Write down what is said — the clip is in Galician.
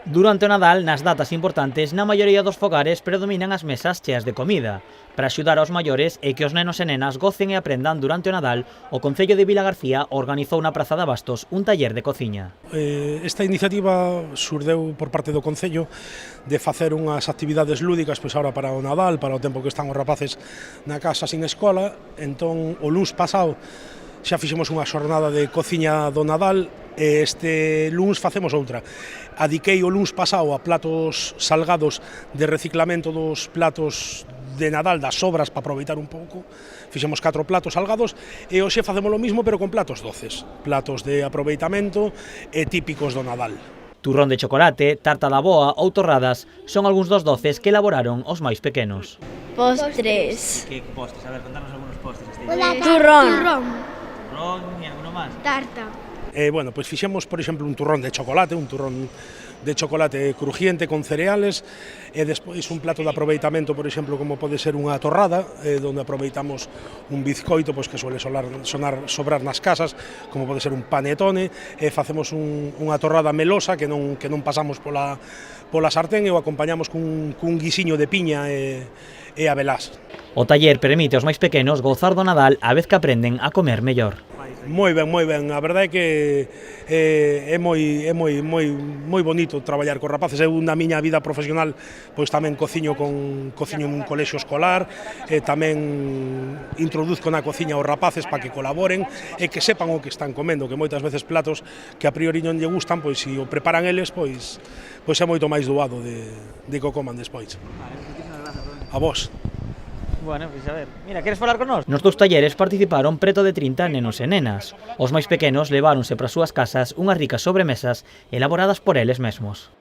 Durante o Nadal, nas datas importantes, na maioría dos fogares predominan as mesas cheas de comida. Para axudar aos maiores e que os nenos e nenas gocen e aprendan durante o Nadal, o Concello de Vilagarcía organizou na Praza de Abastos un taller de cociña. Esta iniciativa xurdeu por parte do Concello de facer unhas actividades lúdicas pois agora para o Nadal, para o tempo que están os rapaces na casa sin escola. Entón, o luns pasado xa fixemos unha xornada de cociña do Nadal e este luns facemos outra. Adiquei o luns pasado a platos salgados de reciclamento dos platos de Nadal, das sobras, para aproveitar un pouco. Fixemos 4 platos salgados e hoxe facemos o mismo pero con platos doces, platos de aproveitamento e típicos do Nadal. Turrón de chocolate, tarta da boa ou torradas son algúns dos doces que elaboraron os máis pequenos. Postres. Que postres? A ver, contarnos algúns postres. Turrón. Turrón e alguno máis. Tarta. Bueno, pois fixemos, por exemplo, un turrón de chocolate crujiente con cereales e despois un plato de aproveitamento, por exemplo, como pode ser unha torrada, onde aproveitamos un bizcoito pois que suele sobrar nas casas, como pode ser un panetone, e facemos unha torrada melosa que non pasamos pola sartén e o acompañamos cun guisiño de piña e abelás. O taller permite aos máis pequenos gozar do Nadal á vez que aprenden a comer mellor. Moi ben, a verdade é que é moi bonito traballar con rapaces. Eu na miña vida profesional pois tamén cociño nun colexio escolar, tamén introduzco na cociña os rapaces para que colaboren e que sepan o que están comendo, que moitas veces platos que a priori non lle gustan, pois se o preparan eles, pois é moito máis doado de que o coman despois. A vos. Bueno, pois a ver, mira, queres falar con nós? Nos dous talleres participaron preto de 30 nenos e nenas. Os máis pequenos leváronse para as súas casas unhas ricas sobremesas elaboradas por eles mesmos.